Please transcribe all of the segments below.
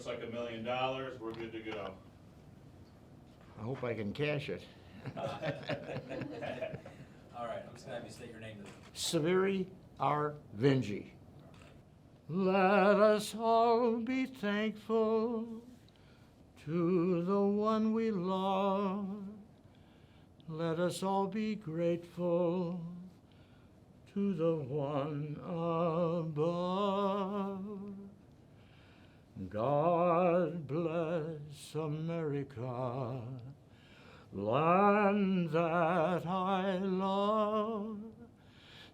looks like $1 million. We're good to go. I hope I can cash it. All right, I'm just gonna have you state your name. Sverre Vinje. Let us all be thankful to the one we love. Let us all be grateful to the one above. God bless America, land that I love.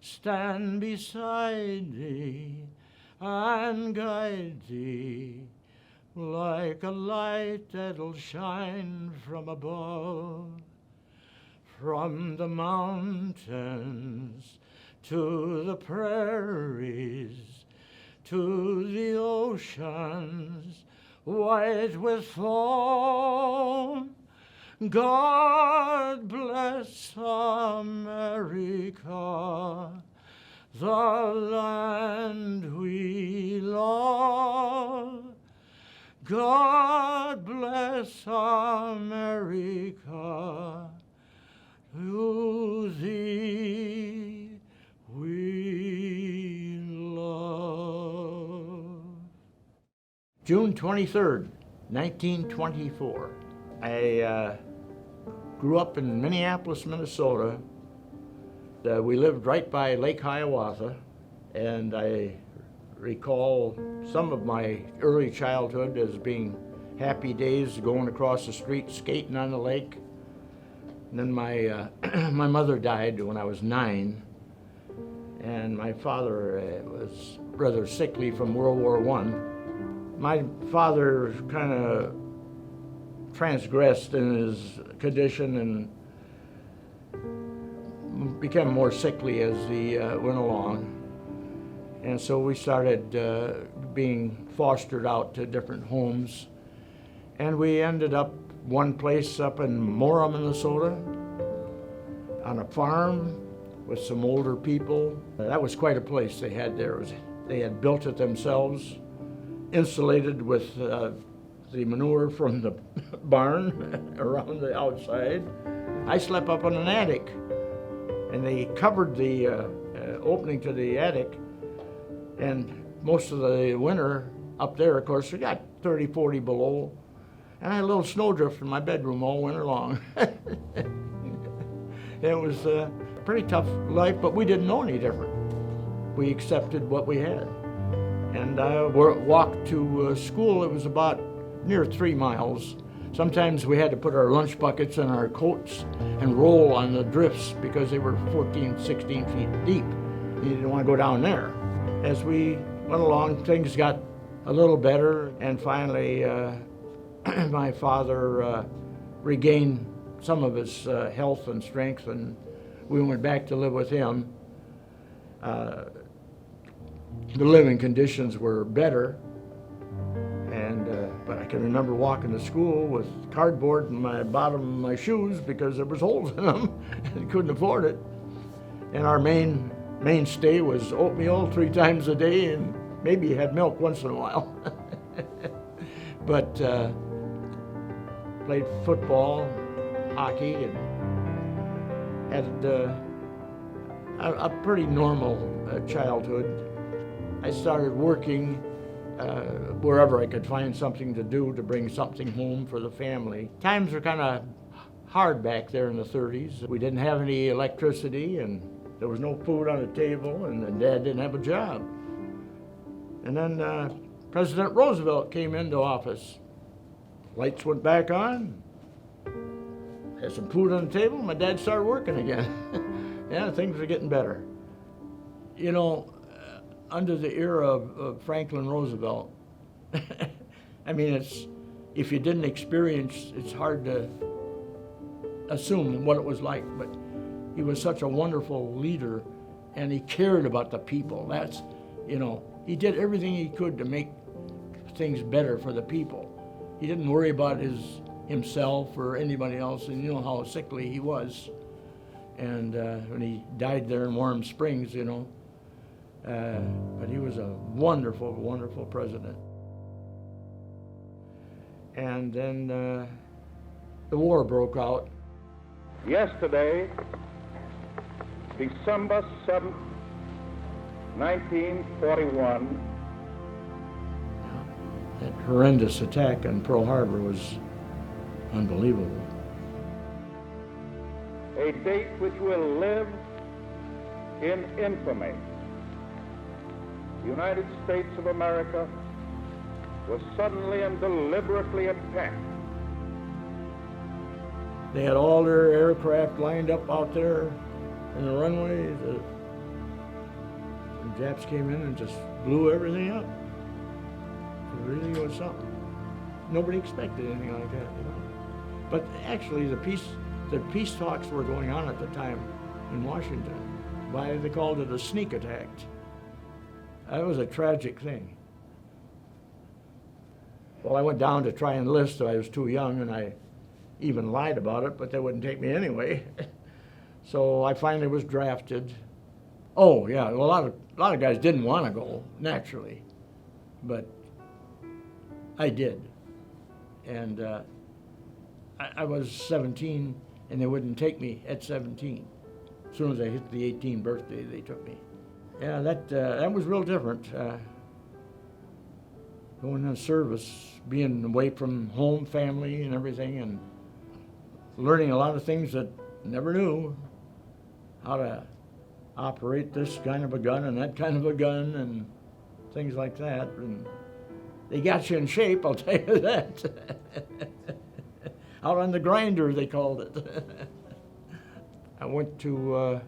Stand beside thee and guide thee like a light that'll shine from above. From the mountains to the prairies, to the oceans white with foam. God bless America, the land we love. God bless America, to thee we love. June 23rd, 1924. I grew up in Minneapolis, Minnesota. We lived right by Lake Hiawatha, and I recall some of my early childhood as being happy days going across the street, skating on the lake. And then my mother died when I was 9, and my father was rather sickly from World War I. My father kind of transgressed in his condition and became more sickly as he went along. And so we started being fostered out to different homes. And we ended up one place up in Mora, Minnesota, on a farm with some older people. That was quite a place they had there. They had built it themselves, insulated with the manure from the barn around the outside. I slept up in an attic, and they covered the opening to the attic, and most of the winter up there, of course, we got 30, 40 below, and I had a little snowdrift in my bedroom all winter long. It was a pretty tough life, but we didn't know any different. We accepted what we had. And I walked to school. It was about near 3 miles. Sometimes we had to put our lunch buckets in our coats and roll on the drifts because they were 14, 16 feet deep. You didn't want to go down there. As we went along, things got a little better, and finally my father regained some of his health and strength, and we went back to live with him. The living conditions were better, but I can remember walking to school with cardboard in my bottom of my shoes because there was holes in them and couldn't afford it. And our mainstay was oatmeal 3 times a day, and maybe you had milk once in a while. But played football, hockey, and had a pretty normal childhood. I started working wherever I could find something to do to bring something home for the family. Times were kind of hard back there in the 30s. We didn't have any electricity, and there was no food on the table, and Dad didn't have a job. And then President Roosevelt came into office. Lights went back on, had some food on the table, my dad started working again. Yeah, things were getting better. You know, under the era of Franklin Roosevelt, I mean, if you didn't experience, it's hard to assume what it was like, but he was such a wonderful leader, and he cared about the people. That's, you know, he did everything he could to make things better for the people. He didn't worry about himself or anybody else, and you know how sickly he was. And when he died there in Warm Springs, you know, but he was a wonderful, wonderful president. And then the war broke out. Yesterday, December 7th, 1941, that horrendous attack on Pearl Harbor was unbelievable. a date which will live in infamy. The United States of America was suddenly and deliberately attacked. They had all their aircraft lined up out there in the runway. The Japs came in and just blew everything up. It really was something. Nobody expected anything like that, you know. But actually, the peace talks were going on at the time in Washington. They called it a sneak attack. That was a tragic thing. Well, I went down to try and enlist, so I was too young, and I even lied about it, but they wouldn't take me anyway. So I finally was drafted. Oh yeah, well, a lot of guys didn't want to go, naturally, but I did. And I was 17, and they wouldn't take me at 17. As soon as I hit the 18th birthday, they took me. Yeah, that was real different. Going in service, being away from home, family, and everything, and learning a lot of things that I never knew. How to operate this kind of a gun and that kind of a gun and things like that. And they got you in shape, I'll tell you that. Out on the grinder, they called it. I went to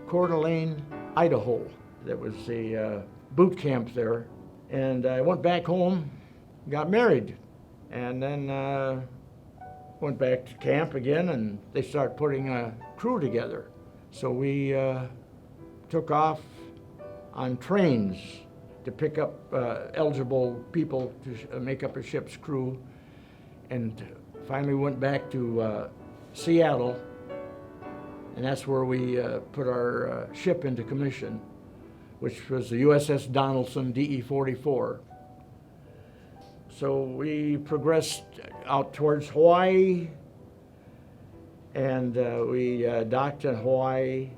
Coeur d'Alene, Idaho. There was a boot camp there. And I went back home, got married, and then went back to camp again, and they started putting a crew together. So we took off on trains to pick up eligible people to make up a ship's crew, and finally went back to Seattle, and that's where we put our ship into commission, which was the USS Donaldson DE-44. So we progressed out towards Hawaii, and we docked in Hawaii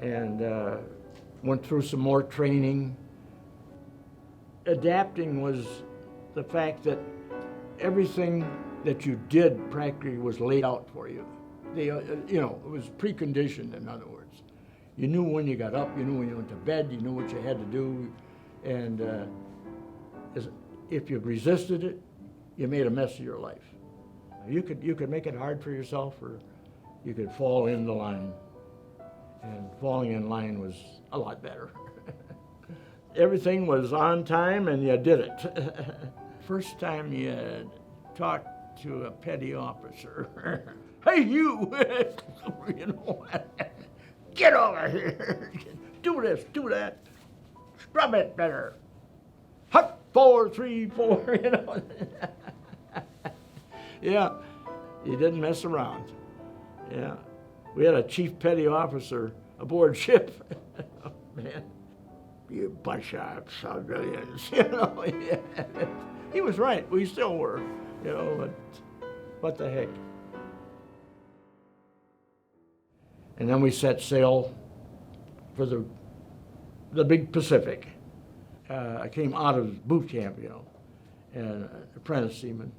and went through some more training. Adapting was the fact that everything that you did practically was laid out for you. It was preconditioned, in other words. You knew when you got up, you knew when you went to bed, you knew what you had to do, and if you resisted it, you made a mess of your life. You could make it hard for yourself, or you could fall in the line, and falling in line was a lot better. Everything was on time, and you did it. First time you talked to a petty officer, hey you, you know. Get over here, do this, do that, scrub it better. Hut 4, 3, 4, you know. Yeah, you didn't mess around. Yeah, we had a chief petty officer aboard ship. Oh, man, you bunch of civilians, you know. Yeah. He was right, we still were, you know, but what the heck. And then we set sail for the big Pacific. I came out of boot camp, you know, and apprentice seaman,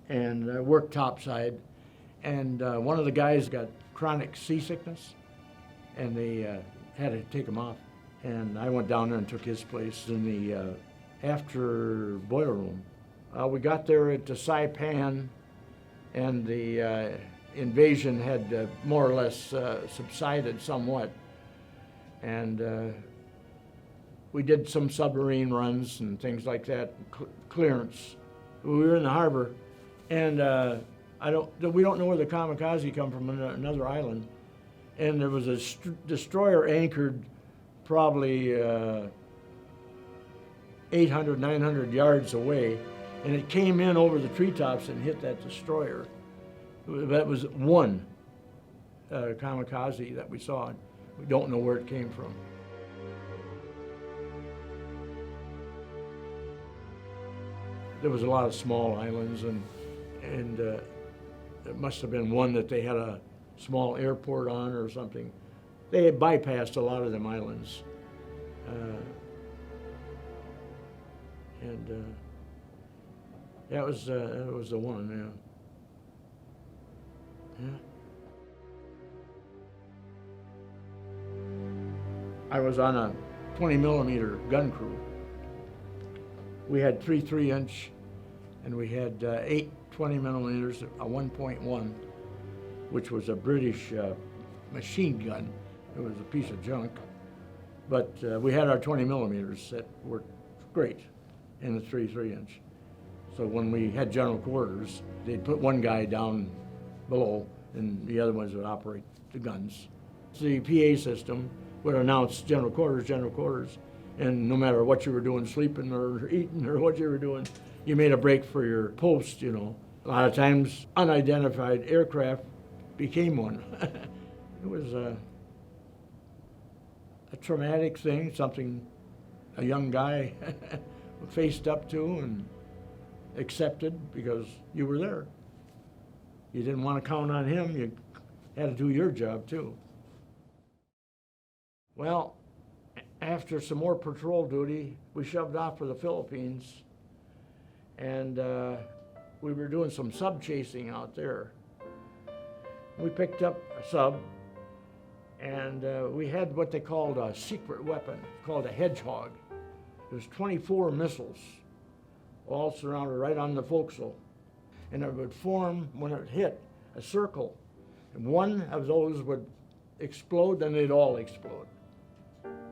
and I worked topside. And one of the guys got chronic seasickness, and they had to take him off. And I went down there and took his place in the after boiler room. We got there at Saipan, and the invasion had more or less subsided somewhat, and we did some submarine runs and things like that, clearance. We were in the harbor, and we don't know where the kamikaze come from, another island, and there was a destroyer anchored probably 800, 900 yards away, and it came in over the treetops and hit that destroyer. That was one kamikaze that we saw. We don't know where it came from. there was a lot of small islands, and it must have been one that they had a small airport on or something. They had bypassed a lot of them islands. That was the one, yeah. I was on a 20 millimeter gun crew. We had 3 3-inch, and we had 8 20 millimeters, a 1.1, which was a British machine gun. It was a piece of junk. But we had our 20 millimeters that worked great in the 3 3-inch. So when we had general quarters, they'd put one guy down below, and the other ones would operate the guns. The PA system would announce general quarters, and no matter what you were doing, sleeping or eating or what you were doing, you made a break for your post, you know. A lot of times, unidentified aircraft became one. It was a traumatic thing, something a young guy faced up to and accepted because you were there. You didn't want to count on him, you had to do your job too. Well, after some more patrol duty, we shoved off for the Philippines, and we were doing some sub chasing out there. We picked up a sub, and we had what they called a secret weapon, called a Hedgehog. It was 24 missiles, all surrounded right on the forecastle. And it would form, when it hit, a circle. And one of those would explode, then they'd all explode.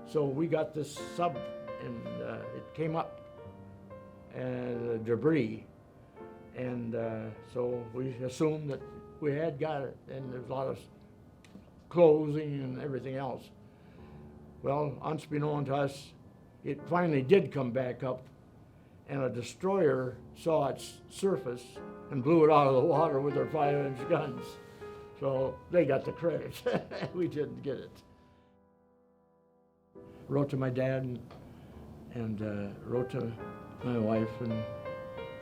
So we got this sub, and it came up, and debris. And so we assumed that we had got it, and there's a lot of clothing and everything else. Well, unbeknown to us, it finally did come back up, and a destroyer saw its surface and blew it out of the water with their 5-inch guns. So they got the credit. We didn't get it. Wrote to my dad and wrote to my wife, and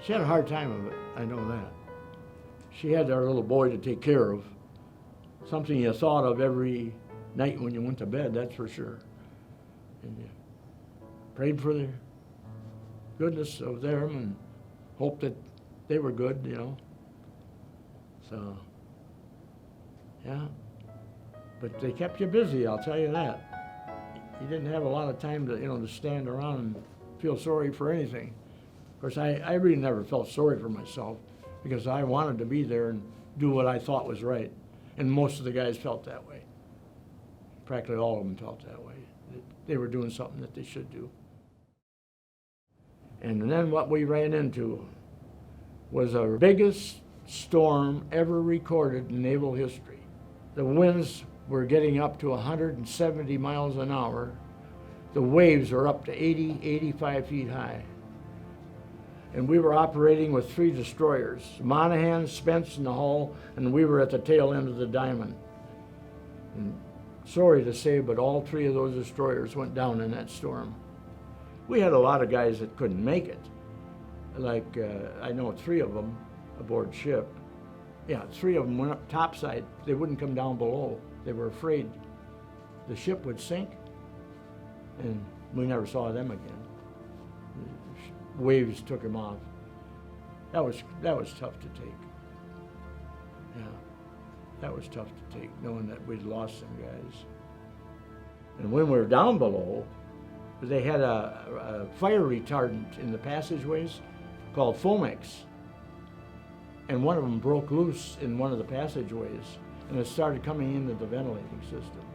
she had a hard time of it, I know that. She had our little boy to take care of, something you thought of every night when you went to bed, that's for sure. And you prayed for the goodness of them and hoped that they were good, you know. So, yeah. But they kept you busy, I'll tell you that. You didn't have a lot of time to, to stand around and feel sorry for anything. Of course, I really never felt sorry for myself because I wanted to be there and do what I thought was right. And most of the guys felt that way. Practically all of them felt that way. They were doing something that they should do. And then what we ran into was our biggest storm ever recorded in naval history. The winds were getting up to 170 miles an hour. The waves were up to 80, 85 feet high. And we were operating with 3 destroyers, Monahan, Spence in the hull, and we were at the tail end of the Diamond. And sorry to say, but all 3 of those destroyers went down in that storm. We had a lot of guys that couldn't make it. Like, I know 3 of them aboard ship. Yeah, 3 of them went up topside. They wouldn't come down below. They were afraid the ship would sink, and we never saw them again. Waves took them off. That was tough to take. Yeah, that was tough to take, knowing that we'd lost some guys. And when we were down below, they had a fire retardant in the passageways called Fomex. And one of them broke loose in one of the passageways, and it started coming into the ventilating system.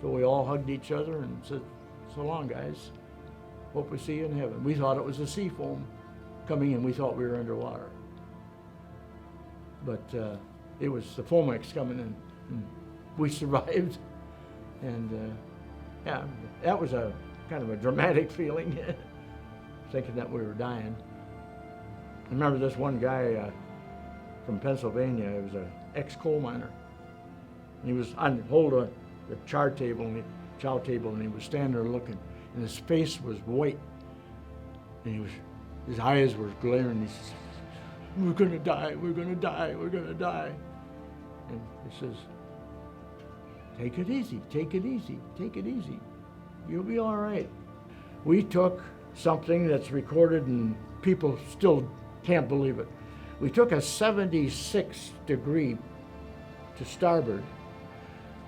So we all hugged each other and said, "So long, guys. Hope we see you in heaven." We thought it was a sea foam coming in. We thought we were underwater. But it was the Fomex coming in, and we survived. And yeah, that was a kind of a dramatic feeling, thinking that we were dying. I remember this one guy from Pennsylvania. He was an ex-coal miner. And he was on hold of the chow table, and he was standing there looking, and his face was white, and he was His eyes were glaring. He says, "We're gonna die, we're gonna die, we're gonna die." And he says, "Take it easy, take it easy, take it easy. You'll be all right." We took something that's recorded and people still can't believe it. We took a 76 degree to starboard,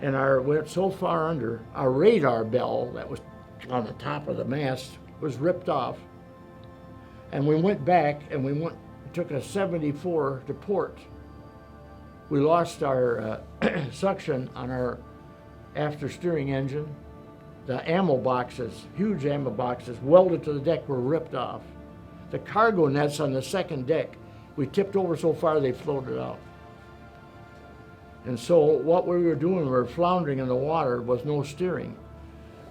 and went so far under, our radar bell that was on the top of the mast was ripped off. And we went back and took a 74 to port. We lost our suction on our after steering engine. The ammo boxes, huge ammo boxes, welded to the deck, were ripped off. The cargo nets on the second deck, we tipped over so far they floated out. And so what we were doing, we were floundering in the water with no steering.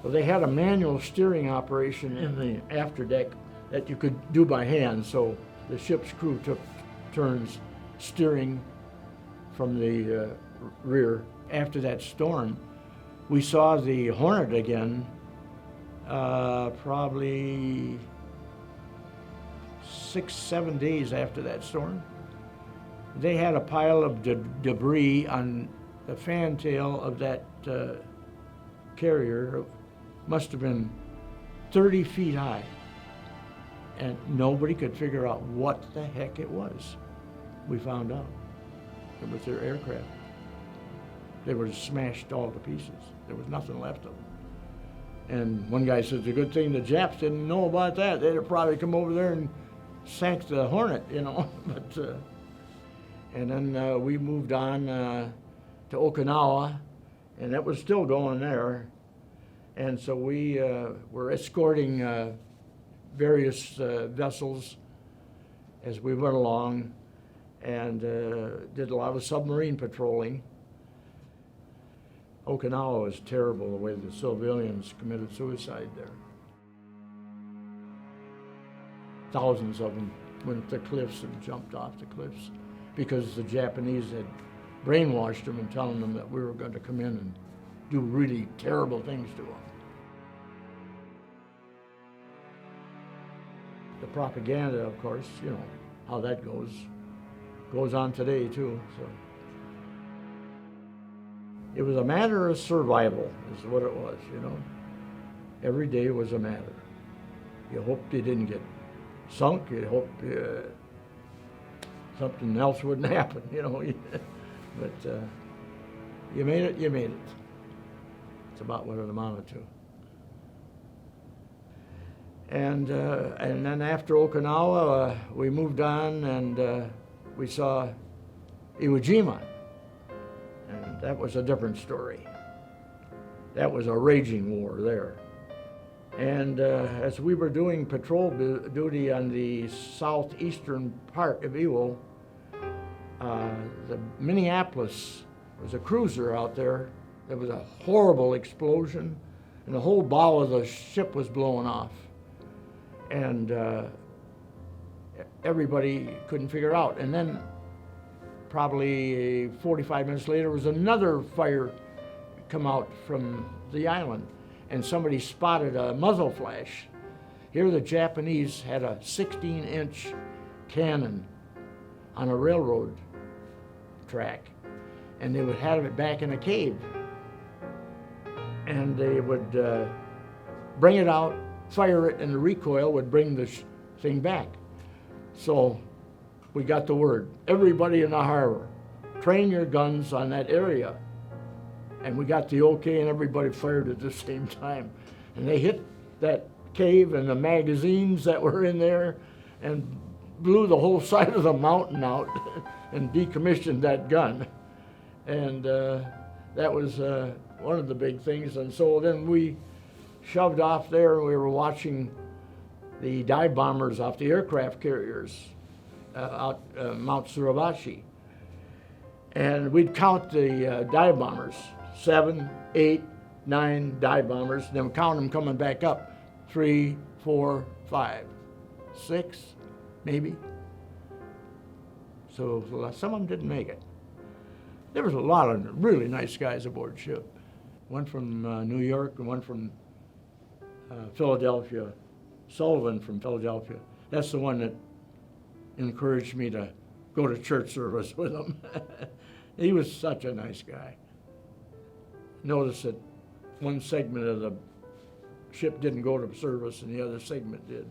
Well, they had a manual steering operation in the after deck that you could do by hand, so the ship's crew took turns steering from the rear. After that storm, we saw the Hornet again, probably 6-7 days after that storm. They had a pile of debris on the fantail of that carrier. It must have been 30 feet high. And nobody could figure out what the heck it was. We found out. It was their aircraft. They were smashed all to pieces. There was nothing left of them. And one guy says, "The good thing the Japs didn't know about that. They'd have probably come over there and sank the Hornet, you know." But and then we moved on to Okinawa, and that was still going there. And so we were escorting various vessels as we went along, and did a lot of submarine patrolling. Okinawa was terrible, the way the civilians committed suicide there. Thousands of them went to the cliffs and jumped off the cliffs because the Japanese had brainwashed them and telling them that we were going to come in and do really terrible things to them. The propaganda, of course, you know how that goes on today too. So it was a matter of survival, is what it was, you know. Every day was a matter. You hoped they didn't get sunk. You hoped something else wouldn't happen, you know. But you made it, you made it. It's about what it amounted to. And then after Okinawa, we moved on, and we saw Iwo Jima. And that was a different story. That was a raging war there. And as we were doing patrol duty on the southeastern part of Iwo, the Minneapolis was a cruiser out there. There was a horrible explosion, and the whole bow of the ship was blown off. And everybody couldn't figure out. And then probably 45 minutes later was another fire come out from the island, and somebody spotted a muzzle flash. Here the Japanese had a 16-inch cannon on a railroad track, and they would have it back in a cave. And they would bring it out, fire it, and the recoil would bring the thing back. So we got the word, everybody in the harbor, train your guns on that area. And we got the okay, and everybody fired at the same time. And they hit that cave and the magazines that were in there and blew the whole side of the mountain out and decommissioned that gun. And that was one of the big things. And so then we shoved off there, and we were watching the dive bombers off the aircraft carriers out Mount Suribachi. And we'd count the dive bombers, 7, 8, 9 dive bombers, then count them coming back up, 3, 4, 5, 6, maybe. So some of them didn't make it. There was a lot of really nice guys aboard ship. One from New York and one from Philadelphia, Sullivan from Philadelphia. That's the one that encouraged me to go to church service with him. He was such a nice guy. Notice that one segment of the ship didn't go to service and the other segment did.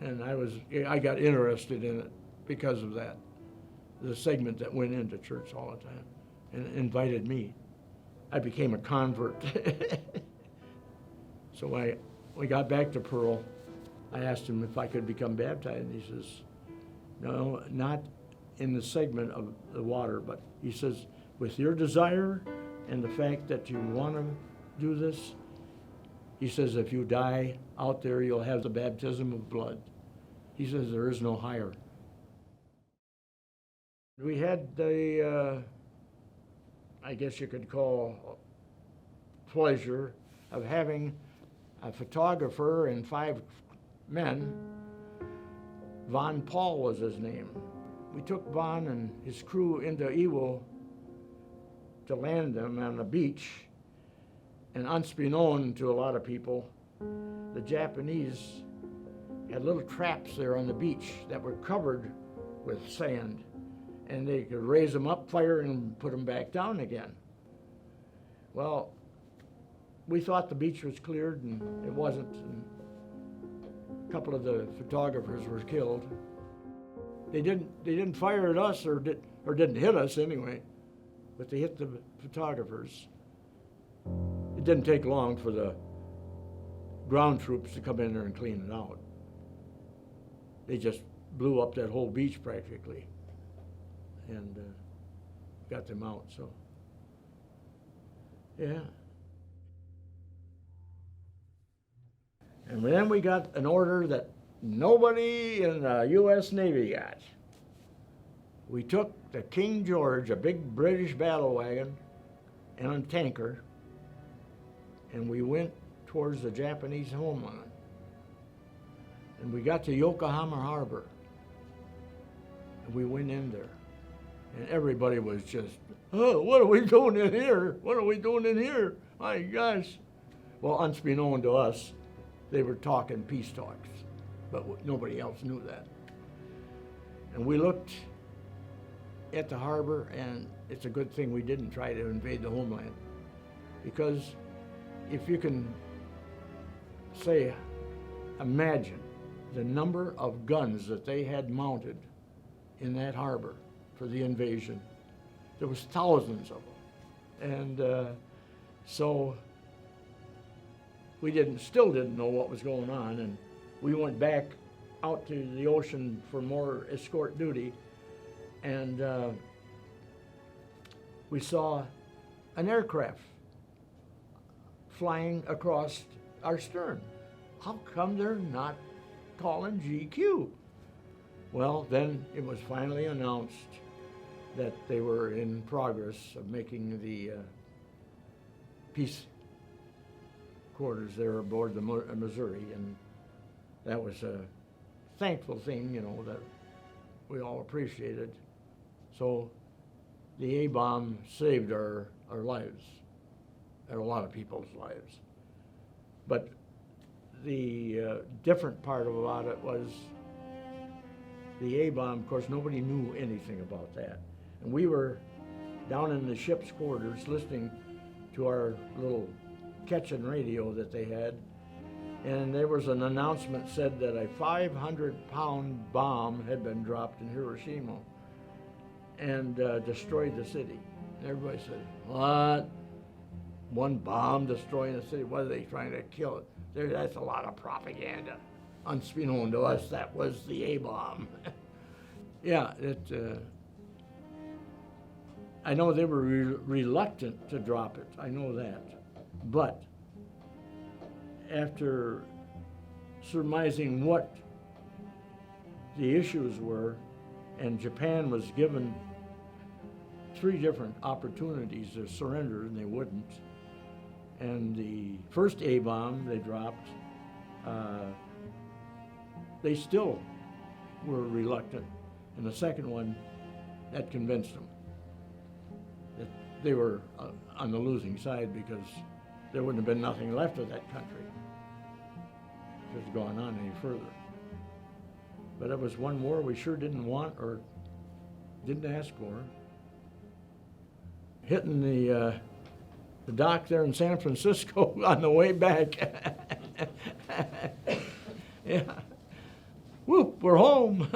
And I got interested in it because of that. The segment that went into church all the time and invited me. I became a convert. So we got back to Pearl. I asked him if I could become baptized, and he says, no, not in the segment of the water, but he says, with your desire and the fact that you want to do this, he says, if you die out there, you'll have the baptism of blood. He says, there is no higher. We had the, I guess you could call, pleasure of having a photographer and 5 men. Von Paul was his name. We took Von and his crew into Iwo to land them on the beach, and unbeknown to a lot of people, the Japanese had little traps there on the beach that were covered with sand, and they could raise them up, fire, and put them back down again. Well, we thought the beach was cleared, and it wasn't, and a couple of the photographers were killed. They didn't fire at us or didn't hit us anyway, but they hit the photographers. It didn't take long for the ground troops to come in there and clean it out. They just blew up that whole beach practically and got them out, so yeah. And then we got an order that nobody in the U.S. Navy got. We took the King George, a big British battle wagon, and a tanker, and we went towards the Japanese homeland. And we got to Yokohama Harbor, and we went in there. And everybody was just, oh, what are we doing in here? What are we doing in here? My gosh. Well, unbeknown to us, they were talking peace talks, but nobody else knew that. And we looked at the harbor, and it's a good thing we didn't try to invade the homeland, because if you can say, imagine the number of guns that they had mounted in that harbor for the invasion. There was thousands of them. And so we still didn't know what was going on, and we went back out to the ocean for more escort duty, and we saw an aircraft flying across our stern. How come they're not calling GQ? Well, then it was finally announced that they were in progress of making the peace quarters there aboard the Missouri, and that was a thankful thing, you know, that we all appreciated. So the ABomb saved our lives, and a lot of people's lives. But the different part about it was the ABomb, of course, nobody knew anything about that. And we were down in the ship's quarters listening to our little catching radio that they had, and there was an announcement said that a 500-pound bomb had been dropped in Hiroshima and destroyed the city. And everybody said, what? One bomb destroying the city? What are they trying to kill it? That's a lot of propaganda. Unbeknown to us, that was the ABomb. Yeah, I know they were reluctant to drop it, I know that. But after surmising what the issues were, and Japan was given 3 different opportunities to surrender, and they wouldn't. And the first ABomb they dropped, they still were reluctant. And the second one, that convinced them that they were on the losing side, because there wouldn't have been nothing left of that country. should have gone on any further. But it was one war we sure didn't want or didn't ask for. Hitting the dock there in San Francisco on the way back. Yeah. Whoop, we're home.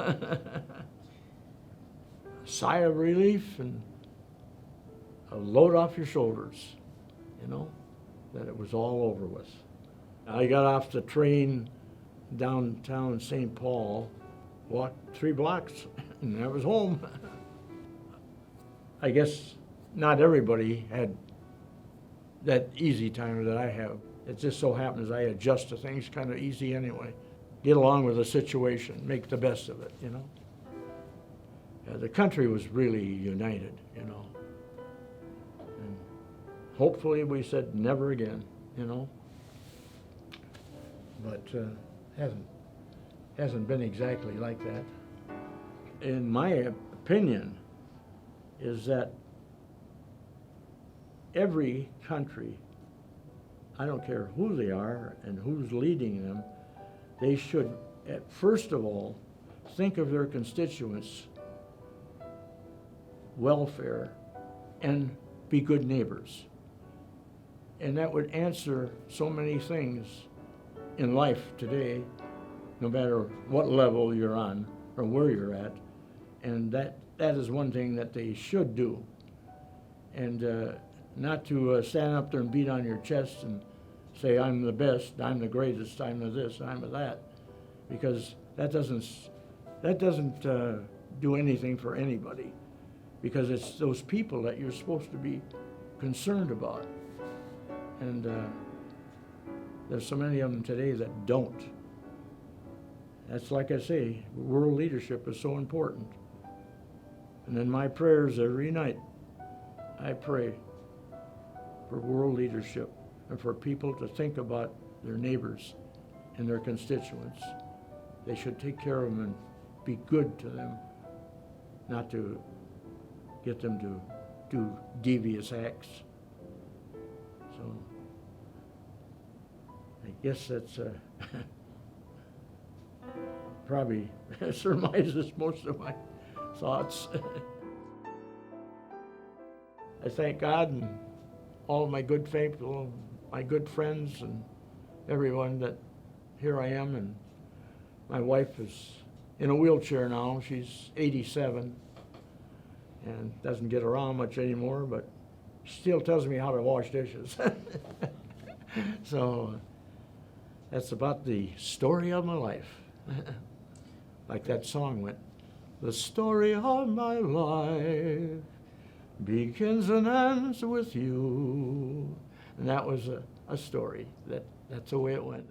Sigh of relief and a load off your shoulders, you know, that it was all over with. I got off the train downtown St. Paul, walked 3 blocks, and I was home. I guess not everybody had that easy time that I have. It just so happens I adjust to things kind of easy anyway. Get along with the situation, make the best of it, you know. The country was really united, you know. And hopefully we said never again, you know. But hasn't been exactly like that. In my opinion, is that every country, I don't care who they are and who's leading them, they should, first of all, think of their constituents' welfare and be good neighbors. And that would answer so many things in life today, no matter what level you're on or where you're at. And that is one thing that they should do. And not to stand up there and beat on your chest and say, I'm the best, I'm the greatest, I'm the this, I'm the that, because that doesn't do anything for anybody, because it's those people that you're supposed to be concerned about. And there's so many of them today that don't. That's like I say, world leadership is so important. And in my prayers every night, I pray for world leadership and for people to think about their neighbors and their constituents. They should take care of them and be good to them, not to get them to do devious acts. So I guess that's probably surmises most of my thoughts. I thank God and all of my good people, my good friends, and everyone that here I am. And my wife is in a wheelchair now. She's 87 and doesn't get around much anymore, but still tells me how to wash dishes. So that's about the story of my life. Like that song went, the story of my life begins and ends with you. And that was a story. That's the way it went.